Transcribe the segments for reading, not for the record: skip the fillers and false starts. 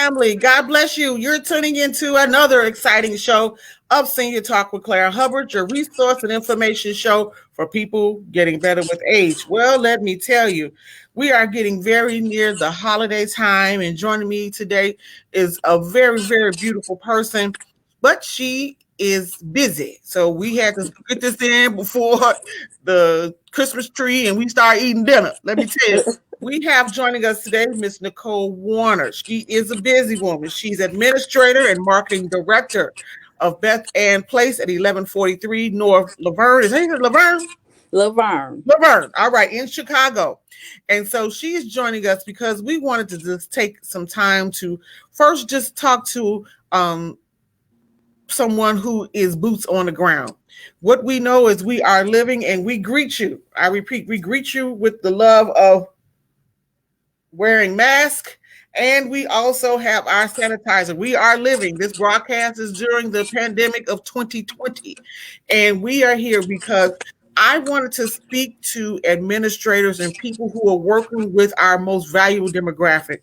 family. God bless you. You're tuning into another exciting show of Senior Talk with Clara Hubbard, your resource and information show for people getting better with age. Well, let me tell you, we are getting very near the holiday time, and joining me today is a very, very beautiful person, but she is busy. So we had to get this in before the Christmas tree and we start eating dinner. Let me tell you. We have joining us today Miss Nicole Warner. She is a busy woman. She's administrator and marketing director of Beth Ann Place at 1143 North Laverne. Is that Laverne? Laverne. Laverne. All right, in Chicago. And so she is joining us because we wanted to just take some time to first just talk to someone who is boots on the ground. What we know is we are living and we greet you. I repeat, we greet you with the love of wearing masks, and we also have our sanitizer. We are living. This broadcast is during the pandemic of 2020, and we are here because I wanted to speak to administrators and people who are working with our most valuable demographic,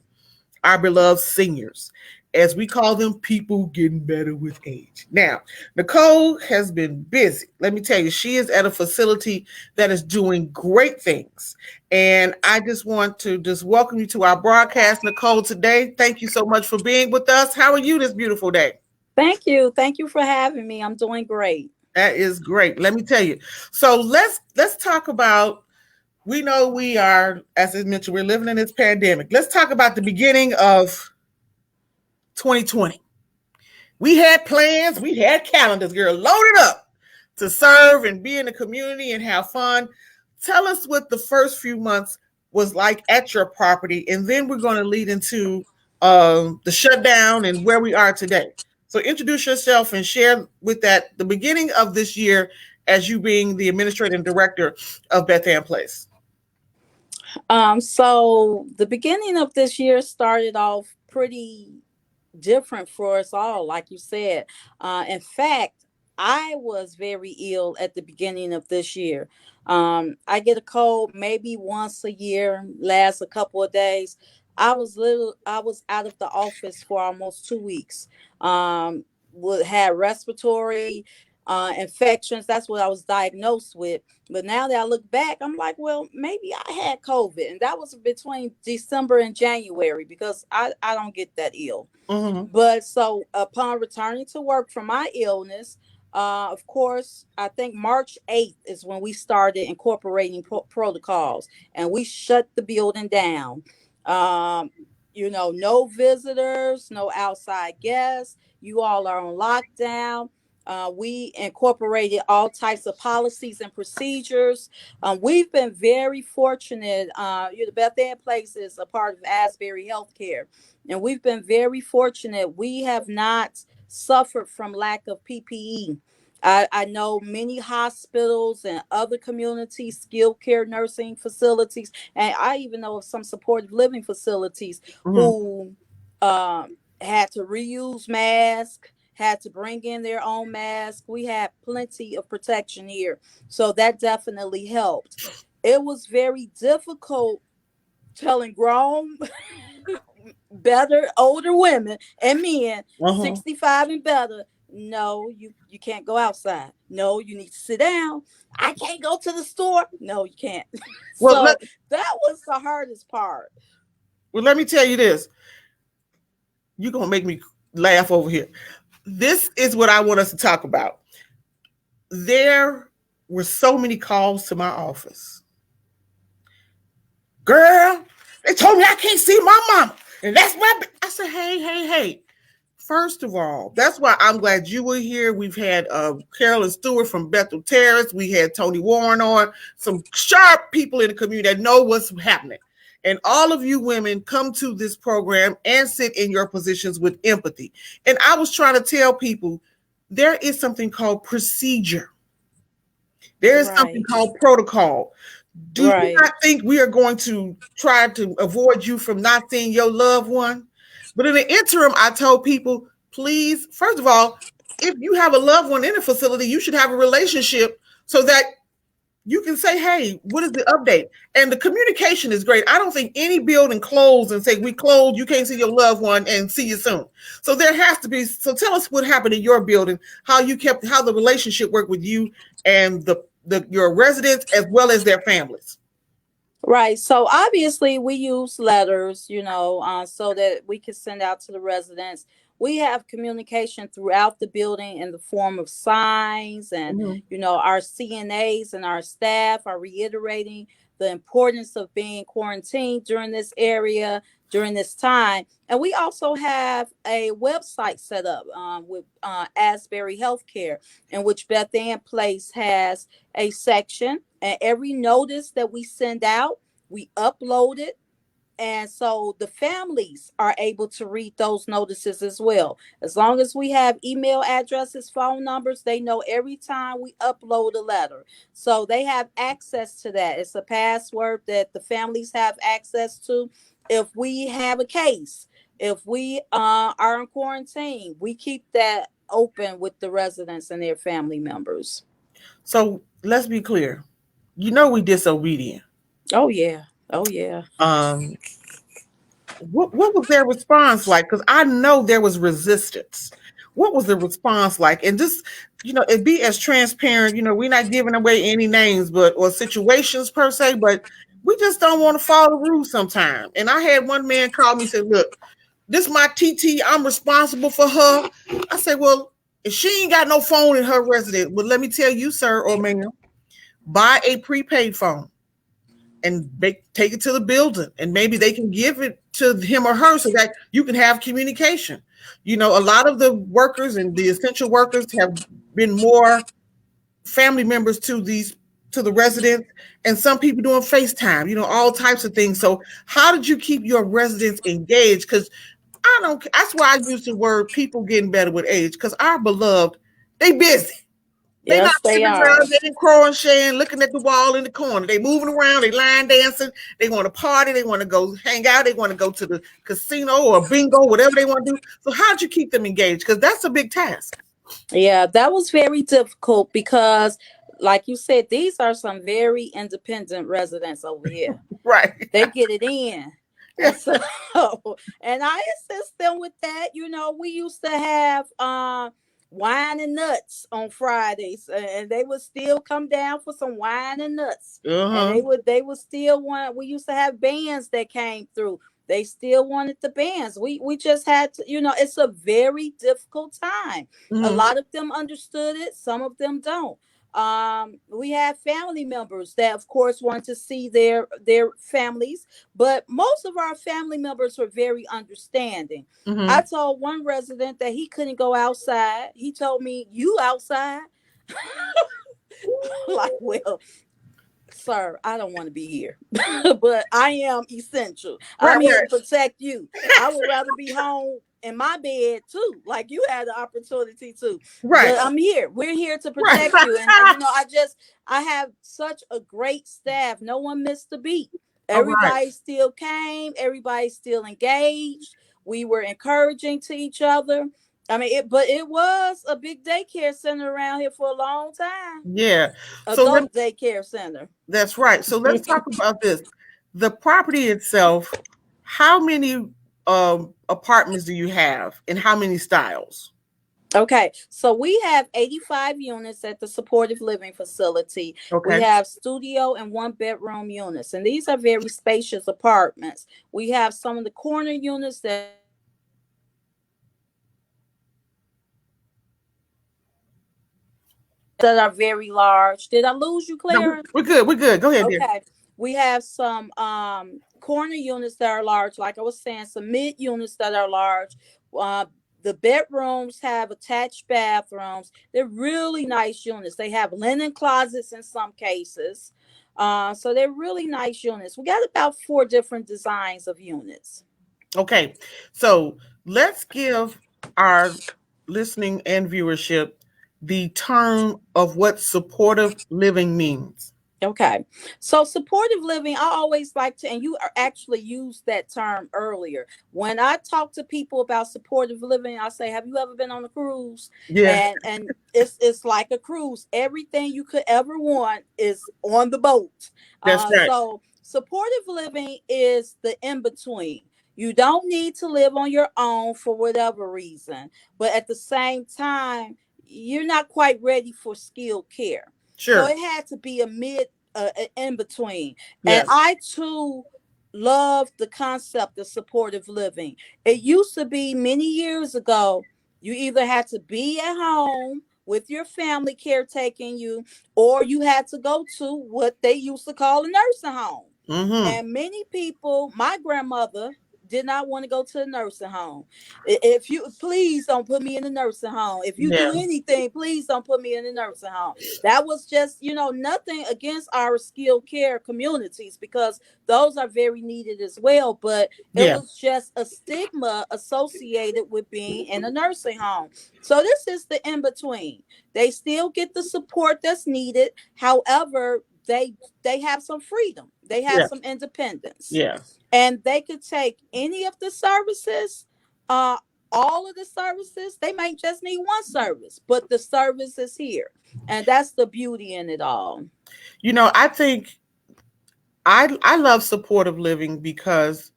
our beloved seniors, as we call them, people getting better with age. Now, Nicole has been busy. Let me tell you, she is at a facility that is doing great things. And I just want to just welcome you to our broadcast, Nicole, today. Thank you so much for being with us. How are you this beautiful day? Thank you. Thank you for having me. I'm doing great. That is great. Let me tell you. So let's talk about, we know we are, as I mentioned, we're living in this pandemic. Let's talk about the beginning of 2020. We had plans, we had calendars, girl, loaded up to serve and be in the community and have fun. Tell us what the first few months was like at your property, and then we're going to lead into the shutdown and where we are today. So introduce yourself and share with that the beginning of this year as you being the administrator and director of Beth Ann Place. So the beginning of this year started off pretty different for us all, like you said. In fact, I was very ill at the beginning of this year. I get a cold maybe once a year, lasts a couple of days. I was out of the office for almost 2 weeks. Had respiratory infections. That's what I was diagnosed with. But now that I look back, I'm like, well, maybe I had COVID. And that was between December and January because I don't get that ill. Mm-hmm. But so upon returning to work from my illness, of course, I think March 8th is when we started incorporating protocols and we shut the building down. Um, no visitors, no outside guests. You all are on lockdown. We incorporated all types of policies and procedures. We've been very fortunate. The Beth Ann Place is a part of Asbury Healthcare, and we've been very fortunate. We have not suffered from lack of PPE. I know many hospitals and other community skilled care nursing facilities, and I even know of some supportive living facilities Mm-hmm. who had to reuse masks, had to bring in their own mask. We had plenty of protection here. So that definitely helped. It was very difficult telling grown, better, older women and men, Uh-huh. 65 and better, no, you can't go outside. No, you need to sit down. I can't go to the store. No, you can't. Well, let, So that was the hardest part. well, let me tell you this. You're going to make me laugh over here. This is what I want us to talk about. There were so many calls to my office. Girl, they told me I can't see my mama. And that's my... I said, hey. First of all, that's why I'm glad you were here. We've had Carolyn Stewart from Bethel Terrace. We had Tony Warren on. Some sharp people in the community that know what's happening. And all of you women come to this program and sit in your positions with empathy. And I was trying to tell people there is something called procedure. There is something Right. called protocol. Do you Right. not think we are going to try to avoid you from not seeing your loved one? But in the interim, I told people, please, first of all, if you have a loved one in a facility, you should have a relationship so that you can say, hey, what is the update? And the communication is great. I don't think any building closed and say, we closed, you can't see your loved one and see you soon. So there has to be, so tell us what happened in your building, how the relationship worked with you and your residents as well as their families. Right. So obviously we use letters, so that we can send out to the residents. We have communication throughout the building in the form of signs, and, Mhm. our CNAs and our staff are reiterating the importance of being quarantined during this area, during this time. And we also have a website set up with Asbury Healthcare, in which Beth Ann Place has a section, and every notice that we send out, we upload it, and so the families are able to read those notices as well. As long as we have email addresses, phone numbers, they know every time we upload a letter, so they have access to that. It's a password that the families have access to. If we have a case, if we are in quarantine, we keep that open with the residents and their family members. So let's be clear. You know we disobedient. Oh yeah. Oh yeah. Um, what was their response like? Because I know there was resistance. What was the response like? And just, it be as transparent. We're not giving away any names, but or situations per se, but we just don't want to follow the rules sometimes. And I had one man call me and said, "Look, this is my TT. I'm responsible for her." I said, "Well, if she ain't got no phone in her residence, well, let me tell you, sir or ma'am, buy a prepaid phone and take it to the building, and maybe they can give it to him or her so that you can have communication." A lot of the workers and the essential workers have been more family members to the residents, and some people doing FaceTime, all types of things. So how did you keep your residents engaged? Because I don't, that's why I use the word people getting better with age, because our beloved, they busy. They not Yes, they sitting are. around getting crocheting, looking at the wall in the corner. They moving around, they line dancing, they want to party, they want to go hang out, they want to go to the casino or bingo, whatever they want to do. So how'd you keep them engaged? Because that's a big task. Yeah, that was very difficult because, like you said, these are some very independent residents over here. Right. They get it in. Yeah. And so, and I assist them with that. We used to have wine and nuts on Fridays, and they would still come down for some wine and nuts. And Uh-huh. they would still want. We used to have bands that came through. They still wanted the bands. We just had to, it's a very difficult time. A Mm-hmm. lot of them understood it, some of them don't. We have family members that of course want to see their families, but most of our family members were very understanding. I Mm-hmm. told one resident that he couldn't go outside. He told me, "You outside?" Like, well, sir, I don't want to be here, but I am essential. Right, I'm here to right. protect you. I would rather be home in my bed too, like you had the opportunity to. Right. But I'm here. We're here to Right. protect you, and I have such a great staff. No one missed a beat. All right. Everybody still came. Everybody still engaged. We were encouraging to each other. I mean, but it was a big daycare center around here for a long time. Yeah. So Adult daycare center. that's right. So let's talk about this. The property itself, how many apartments do you have and how many styles? Okay, so we have 85 units at the supportive living facility. We Okay. have studio and one bedroom units, and these are very spacious apartments. We have some of the corner units that are very large. We have that are very large. Did I lose you, No, Clarence? we're good. We're good. Go ahead, dear. Okay. We have some corner units that are large, like I was saying, some mid units that are large. Uh, the bedrooms have attached bathrooms. They're really nice units. They have linen closets in some cases. So they're really nice units. We got about four different designs of units. Okay. So let's give our listening and viewership the term of what supportive living means. Okay. So supportive living, I always like to, and you are actually used that term earlier. When I talk to people about supportive living, I say, have you ever been on a cruise? Yeah, And it's like a cruise. Everything you could ever want is on the boat. that's right. So supportive living is the in between. You don't need to live on your own for whatever reason, but at the same time, you're not quite ready for skilled care. So Sure. it had to be a mid, in between. And Yes. I too love the concept of supportive living. It used to be many years ago, you either had to be at home with your family caretaking you, or you had to go to what they used to call a nursing home. Mm-hmm. And many people, my grandmother did not want to go to a nursing home. If you please don't put me in a nursing home. If you do Yeah. anything, please don't put me in a nursing home. That was just, nothing against our skilled care communities, because those are very needed as well. But it Yeah. was just a stigma associated with being in a nursing home. So this is the in between. They still get the support that's needed. However, they have some freedom. They have Yeah. some independence, Yeah. and they could take any of the services, uh all of the services. They might just need one service, but the service is here, and that's the beauty in it all. I think I love supportive living because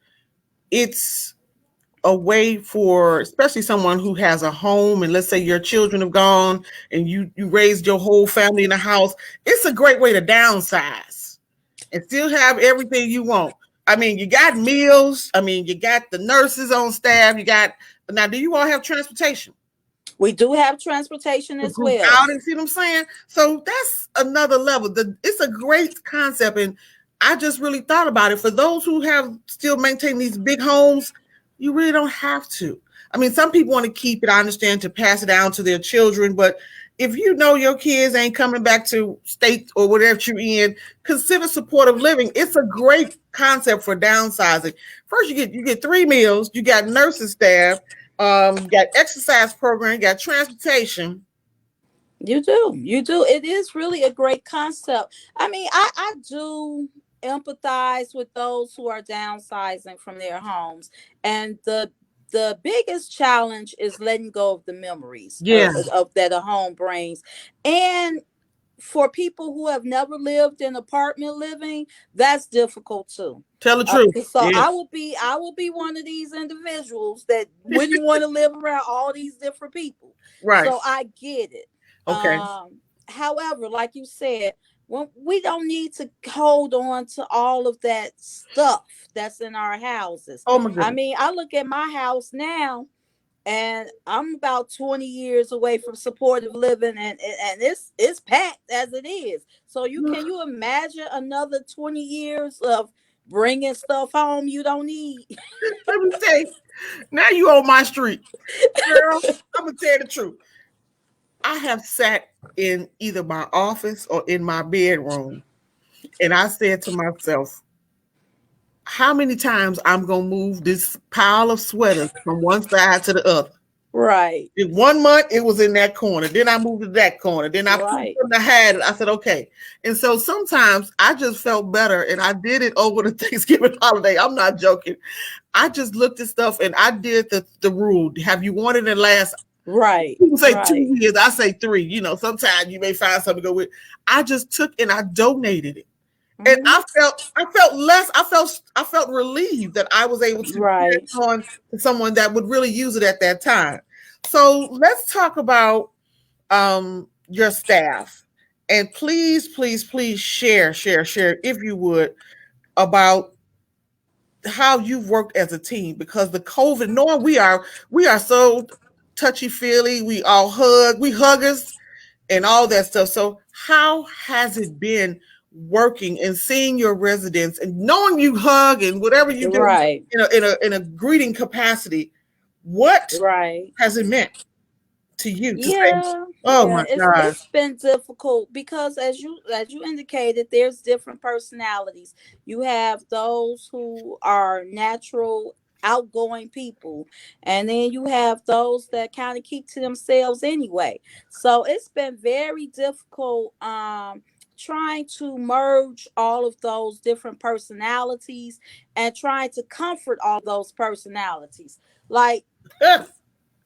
it's a way for especially someone who has a home, and let's say your children have gone and you raised your whole family in the house. It's a great way to downsize and still have everything you want. I mean, you got meals. I mean, you got the nurses on staff. You got now. Do you all have transportation? We do have transportation For as group well. outing, see what I'm saying? So that's another level. It's a great concept, and I just really thought about it. For those who have still maintain these big homes, you really don't have to. I mean, some people want to keep it, I understand, to pass it down to their children, but if you know your kids ain't coming back to state or whatever you're in, consider supportive living. It's a great concept for downsizing. First, you get 3 meals, you got nursing staff, you got exercise program, you got transportation. You do. It is really a great concept. I mean, I do empathize with those who are downsizing from their homes, and the biggest challenge is letting go of the memories Yeah, of that a home brings. And for people who have never lived in apartment living, that's difficult too. tell the truth. So Yeah, I will be one of these individuals that wouldn't want to live around all these different people. right. So I get it. Okay. However, like you said, when we don't need to hold on to all of that stuff that's in our houses. Oh my I goodness. mean, I look at my house now, and I'm about 20 years away from supportive living, and it's packed as it is. So you imagine another 20 years of bringing stuff home you don't need? Let me tell you. Now you on my street, girl. I'm gonna tell you the truth. I have sat in either my office or in my bedroom, and I said to myself, "How many times I'm gonna move this pile of sweaters from one side to the other?" Right, In 1 month, it was in that corner. Then I moved to that corner. Then I put right, something I had. I said, okay. And so sometimes I just felt better, and I did it over the Thanksgiving holiday. I'm not joking. I just looked at stuff and I did the rule. Have you wanted it last? right, People say right. 2 years. I say 3. Sometimes you may find something to go with. I just took and I donated it. And Mhm. I felt less, I felt relieved that I was able to Right. pass on to someone that would really use it at that time. So let's talk about your staff. And please, please, please share, if you would, about how you've worked as a team, because the COVID, knowing we are so touchy feely, we huggers and all that stuff. So how has it been working and seeing your residents and knowing you hug and whatever you do Right. in a greeting capacity? What Right. has it meant to you to say, Yeah, "Oh yeah, my it's gosh, it's been difficult because as you indicated, there's different personalities. You have those who are natural outgoing people, and then you have those that kind of keep to themselves anyway. So it's been very difficult, trying to merge all of those different personalities and trying to comfort all those personalities. Like,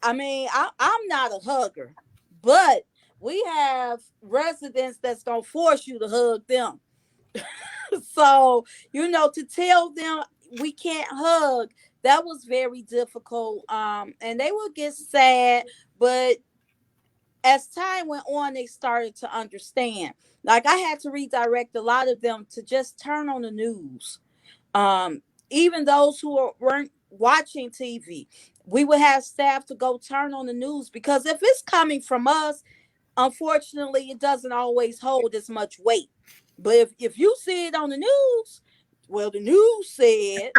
I mean, I'm not a hugger, but we have residents that's gonna force you to hug them. So, to tell them we can't hug, that was very difficult. And they will get sad, but as time went on, they started to understand. Like, I had to redirect a lot of them to just turn on the news. Um, Even those who weren't watching TV, we would have staff to go turn on the news, because if it's coming from us, unfortunately, it doesn't always hold as much weight. But if you see it on the news, well, the news said.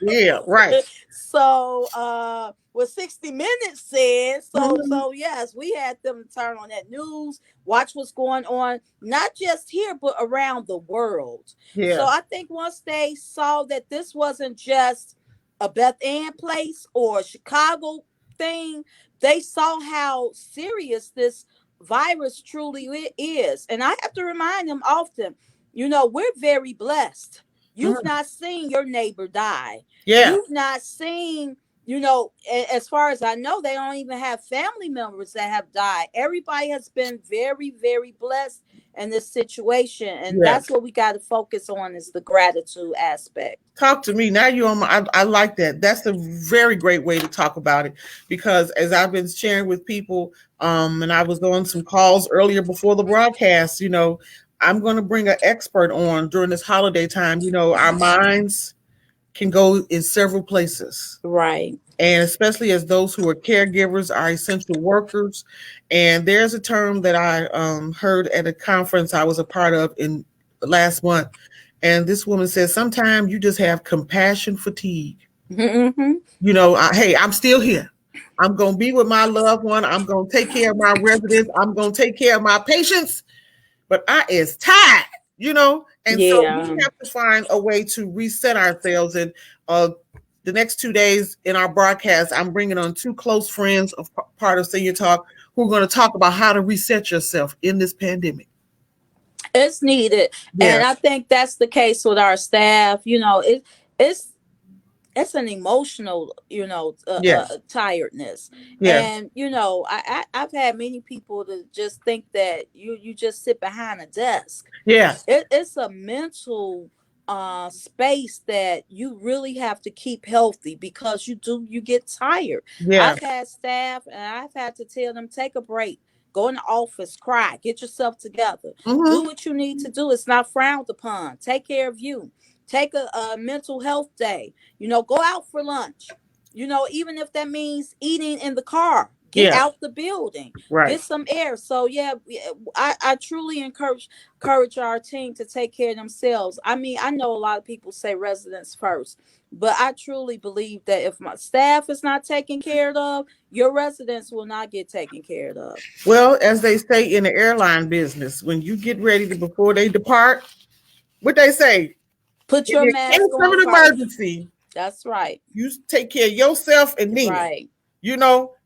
Yeah, right. So what 60 Minutes said. So Mhm. so yes, we had them turn on that news, watch what's going on, not just here, but around the world. So Yeah. I think once they saw that this wasn't just a Beth Ann place or a Chicago thing, they saw how serious this virus truly is. And I have to remind them often, we're very blessed. You've Mhm. not seen your neighbor die. Yeah. You've not seen, as far as I know, they don't even have family members that have died. Everybody has been very, very blessed in this situation. And Yeah. that's what we got to focus on, is the gratitude aspect. Talk to me now. You on my? I like that. That's a very great way to talk about it, because as I've been sharing with people, and I was on some calls earlier before the broadcast. I'm going to bring an expert on during this holiday time. Our minds can go in several places, Right. and especially as those who are caregivers, are essential workers. And there's a term that I heard at a conference I was a part of in last month, and this woman says sometimes you just have compassion fatigue. Mm-hmm. Hey, I'm still here. I'm going to be with my loved one. I'm going to take care of my residents. I'm going to take care of my patients, but I is tired, and so we Yeah. have to find a way to reset ourselves. And the next 2 days in our broadcast, I'm bringing on two close friends of part of Senior Talk, who are going to talk about how to reset yourself in this pandemic. It's needed. Yeah, And I think that's the case with our staff. It's it's an emotional, yes, tiredness. yeah, And I've had many people to just think that you just sit behind a desk. yeah, It's a mental space that you really have to keep healthy, because you get tired. yeah. I've had staff and I've had to tell them, take a break, go in the office, cry, get yourself together, do Mm-hmm. what you need to do. It's not frowned upon. Take care of you. Take a mental health day. Go out for lunch. Even if that means eating in the car, get Yeah, out the building, right. get some air. So yeah, I truly encourage our team to take care of themselves. I mean, I know a lot of people say residents first, but I truly believe that if my staff is not taken care of, your residents will not get taken care of. Well, as they say in the airline business, when you get ready to before they depart, what they say, Put in your the mask case of on an first. emergency, That's right. you take care of yourself and Nina. Right.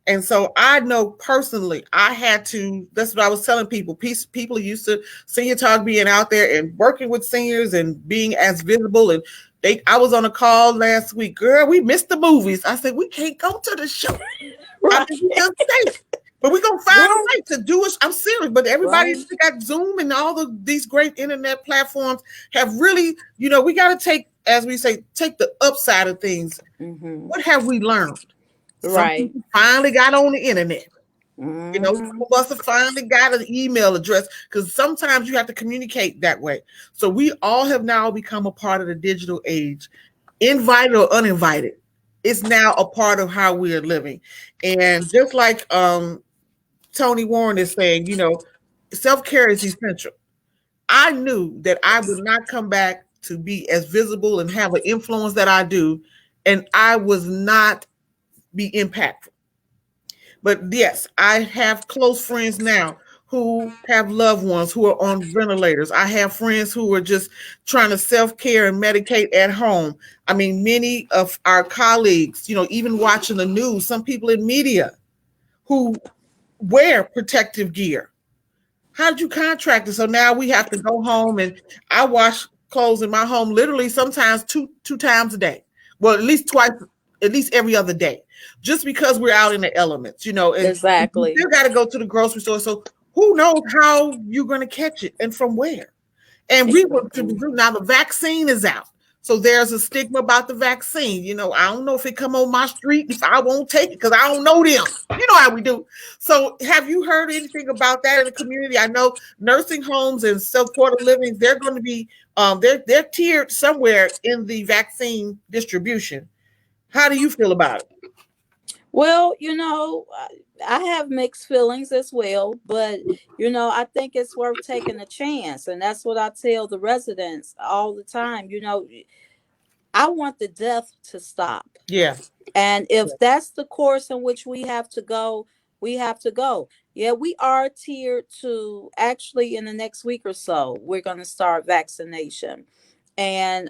And so I know personally, I had to. That's what I was telling people. People used to Senior Talk, being out there and working with seniors and being as visible. And I was on a call last week. Girl, we missed the movies. I said we can't go to the show. I Right. mean, we just say, but we're gonna find a Right. way to do it. I'm serious. But everybody Right. got Zoom and all these great internet platforms have really, we got to take, as we say, take the upside of things. Mm-hmm. What have we learned? Some Right. people finally got on the internet. Some Mm-hmm. of us have finally got an email address, because sometimes you have to communicate that way. So we all have now become a part of the digital age, invited or uninvited. It's now a part of how we are living. And just like Tony Warren is saying, self care is essential. I knew that I would not come back to be as visible and have an influence that I do, and I was not be impactful. But yes, I have close friends now who have loved ones who are on ventilators. I have friends who are just trying to self care and medicate at home. I mean, many of our colleagues, even watching the news, some people in media who wear protective gear. How did you contract it? So now we have to go home and I wash clothes in my home literally sometimes two times a day. Well, at least twice, at least every other day, just because we're out in the elements, and you Exactly. still got to go to the grocery store. So who knows how you're going to catch it and from where? And we were to Exactly. do now the vaccine is out. So there's a stigma about the vaccine. I don't know if it come on my street if I won't take it because I don't know them. You know how we do. So have you heard anything about that in the community? I know nursing homes and supportive living, they're going to be they're tiered somewhere in the vaccine distribution. How do you feel about it? Well, I have mixed feelings as well, but I think it's worth taking a chance, and that's what I tell the residents all the time. I want the death to stop. Yeah. And if that's the course in which we have to go, we have to go. Yeah, we are tiered to actually in the next week or so, we're going to start vaccination. And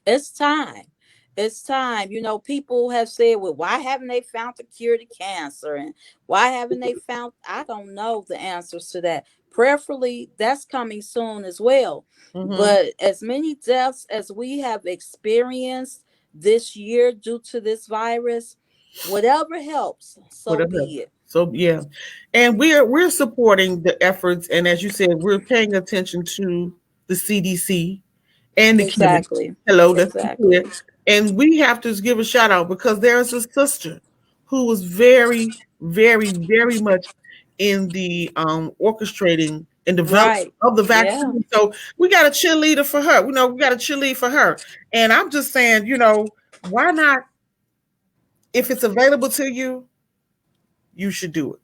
it's time. It's time. People have said, well, why haven't they found the cure to cancer? And why haven't they found, I don't know the answers to that. Prayerfully, that's coming soon as well. Mm-hmm. But as many deaths as we have experienced this year due to this virus, whatever helps, so Whatever. be it. So yeah, and we're supporting the efforts, and as you said, we're paying attention to the CDC and the kids. Exactly. Hello, that's the kid. Exactly. And we have to give a shout out because there's a sister who was very, very, very much in the orchestrating and development Right. of the Yeah. vaccine. So we got a cheerleader for her. We got a cheerleader for her. And I'm just saying, why not? If it's available to you, you should do it.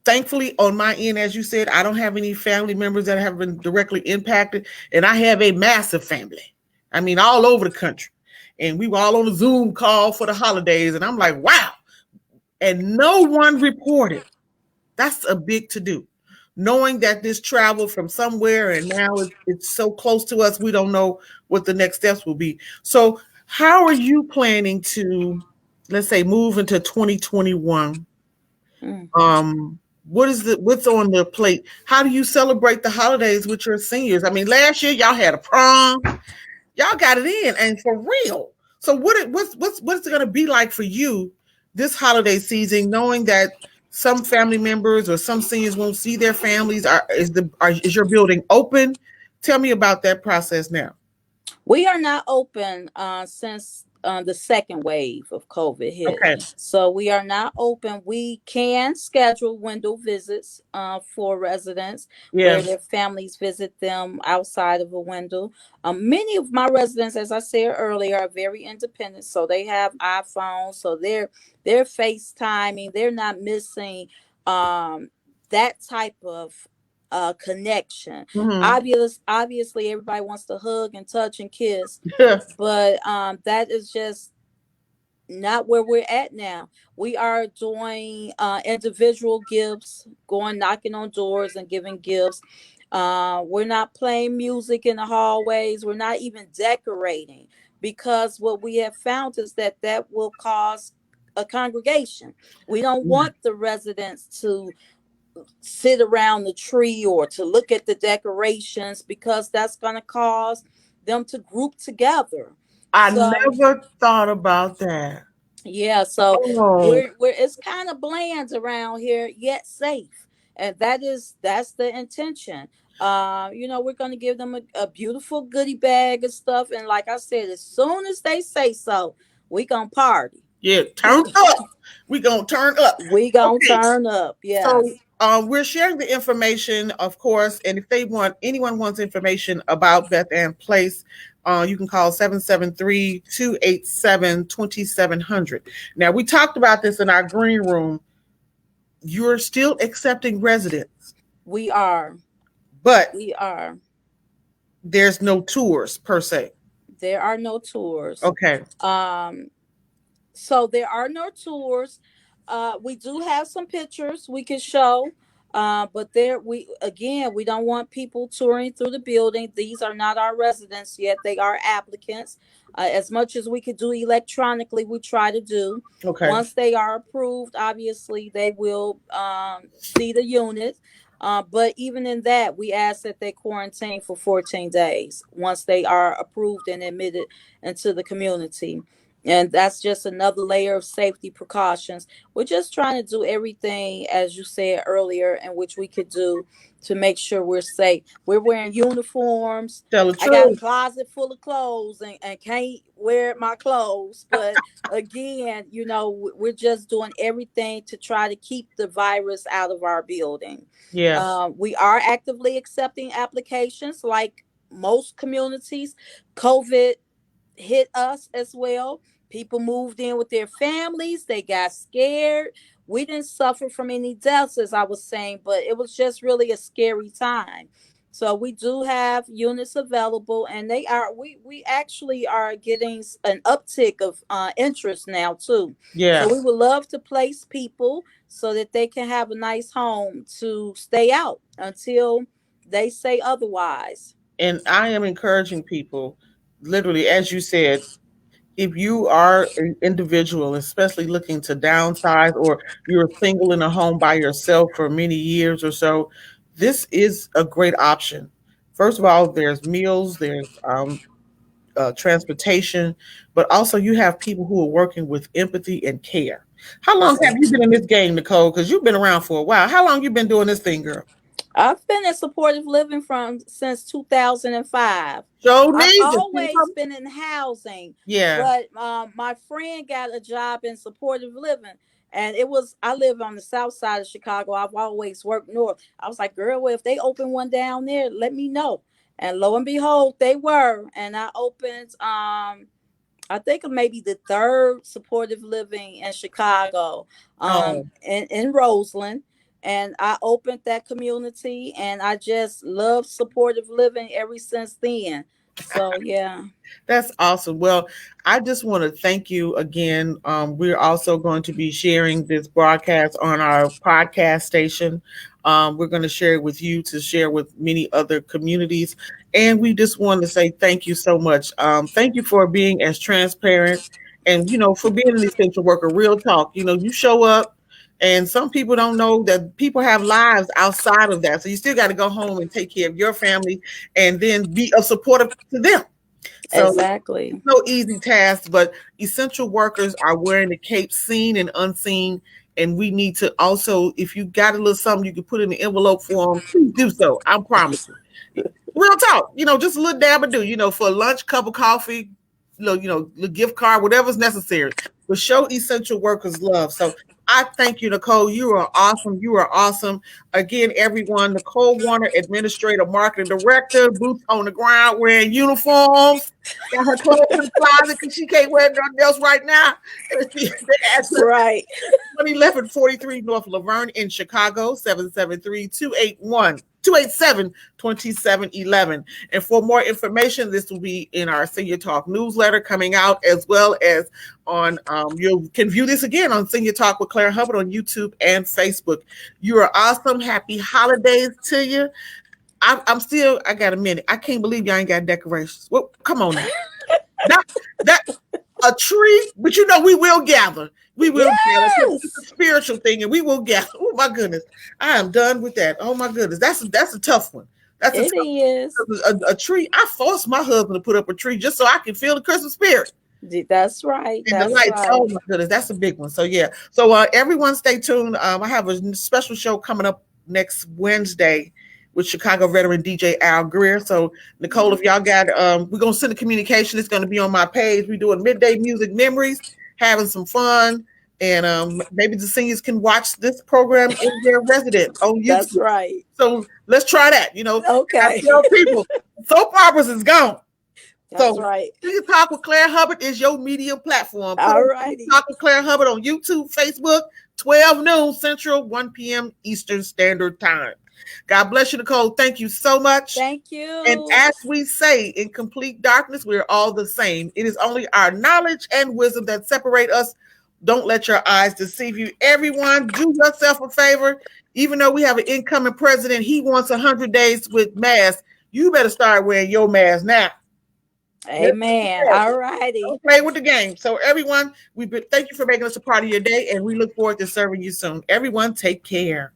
Thankfully, on my end, as you said, I don't have any family members that have been directly impacted, and I have a massive family. I mean, all over the country, and we were all on a Zoom call for the holidays, and I'm like, wow, and no one reported. That's a big to do. Knowing that this traveled from somewhere and now it's so close to us, we don't know what the next steps will be. So, how are you planning to, let's say, move into 2021? Mm. What's on the plate? How do you celebrate the holidays with your seniors? I mean, last year y'all had a prom, y'all got it in, and for real. So what's it going to be like for you this holiday season, knowing that some family members or some seniors won't see their families? Is your building open? Tell me about that process now. We are not open since the second wave of COVID hit. Okay. So we are not open. We can schedule window visits for residents where Yeah. their families visit them outside of a window. Many of my residents, as I said earlier, are very independent. So they have iPhones. So they're FaceTiming. They're not missing um, that type of connection. Hmm. Obviously everybody wants to hug and touch and kiss, Yeah. but that is just not where we're at now. We are doing individual gifts, going knocking on doors and giving gifts. We're not playing music in the hallways. We're not even decorating because what we have found is that that will cause a congregation. We don't want the residents to sit around the tree or to look at the decorations because that's going to cause them to group together. I So never thought about that. yeah, so Oh, we're it's kind of bland around here yet safe, and that's the intention. We're going to give them a beautiful goodie bag and stuff, and like I said, as soon as they say so, we gonna party. yeah, turn up. We gonna turn up. We gonna Okay. turn up. So Yes. we're sharing the information, of course, and if anyone wants information about Beth Ann Place, you can call 773-287-2700. Now, we talked about this in our green room. You're still accepting residents, We are. but We are. there's no tours per se. There are no tours. Okay. Um, so there are no tours. We do have some pictures we can show. But there we don't want people touring through the building. These are not our residents yet. They are applicants. As much as we could do electronically, we try to do. Okay. Once they are approved, obviously they will see the unit. But even in that, we ask that they quarantine for 14 days once they are approved and admitted into the community. And that's just another layer of safety precautions. We're just trying to do everything, as you said earlier, in which we could do to make sure we're safe. We're wearing uniforms. Tell the I got a truth. closet full of clothes and can't wear my clothes. But again, we're just doing everything to try to keep the virus out of our building. Yes. We are actively accepting applications like most communities. COVID hit us as well. People moved in with their families, they got scared. We didn't suffer from any deaths, as I was saying, but it was just really a scary time. So we do have units available, and we actually are getting an uptick of interest now too. So we Yes. would love to place people so that they can have a nice home to stay out until they say otherwise. And I am encouraging people, literally, as you said, if you are an individual, especially looking to downsize, or you're single in a home by yourself for many years or so, this is a great option. First of all, there's meals, there's transportation, but also you have people who are working with empathy and care. How long have you Exactly. been in this game, Nicole? Because you've been around for a while. How long you been doing this thing, girl? I've been in supportive living from since 2005. So I've need to see always something. been in housing, Yeah. but my friend got a job in supportive living, and I live on the south side of Chicago. I've always worked north. I was like, girl, well, if they open one down there, let me know. And lo and behold, they were, and I opened. I think maybe the third supportive living in Chicago, Oh, in Roseland. And I opened that community, and I just love supportive living ever since then. So yeah. that's awesome. Well, I just want to thank you again. We're also going to be sharing this broadcast on our podcast station. We're going to share it with you to share with many other communities. And we just want to say thank you so much. Thank you for being as transparent and, for being an essential worker. Real talk. You show up, and some people don't know that people have lives outside of that. So you still got to go home and take care of your family and then be a supporter to them. So Exactly. no easy task, but essential workers are wearing the cape, seen and unseen. And we need to also, if you got a little something you can put in the envelope for them, please do so. I promise you. Real talk, just a little dab of do, for lunch, cup of coffee, the gift card, whatever's necessary. But show essential workers love. So I thank you, Nicole. You are awesome. You are awesome. Again, everyone, Nicole Warner, Administrator, Marketing Director, boots on the ground, wearing uniforms. Got her clothes in the closet because she can't wear nothing else right now. And the address Right. 1143 North Laverne in Chicago, 773-287-2711. And for more information, this will be in our Senior Talk newsletter coming out, as well as on, you can view this again on Senior Talk with Claire Hubbard on YouTube and Facebook. You are awesome. Happy holidays to you. I got a minute. I can't believe y'all ain't got decorations. Well, come on now. That, that a tree, but we will gather. We will gather. It's a Yes, spiritual thing, and we will gather. Oh my goodness, I am done with that. Oh my goodness, that's a tough one. That's a it tough is. a tree. I forced my husband to put up a tree just so I can feel the Christmas spirit That's right. and the That's lights. Oh right. my goodness, that's a big one. So yeah, so everyone stay tuned. I have a special show coming up next Wednesday with Chicago veteran DJ Al Greer. So Nicole, if y'all got, we're gonna send a communication. It's gonna be on my page. We're doing midday music memories, having some fun, and maybe the seniors can watch this program in their residence on That's YouTube. right. So let's try that. I Okay. tell people, soap operas is gone. That's So right. Senior Talk with Claire Hubbard is your media platform. Put All on Senior righty. Talk with Claire Hubbard on YouTube, Facebook, 12 noon Central, 1 p.m. Eastern Standard Time. God bless you, Nicole. Thank you so much. Thank And you. as we say, in complete darkness, we're all the same. It is only our knowledge and wisdom that separate us. Don't let your eyes deceive you. Everyone, do yourself a favor. Even though we have an incoming president, he wants 100 days with masks. You better start wearing your mask now. Let's Amen. All righty. don't play with the game. So everyone, thank you for making us a part of your day, and we look forward to serving you soon. Everyone, take care.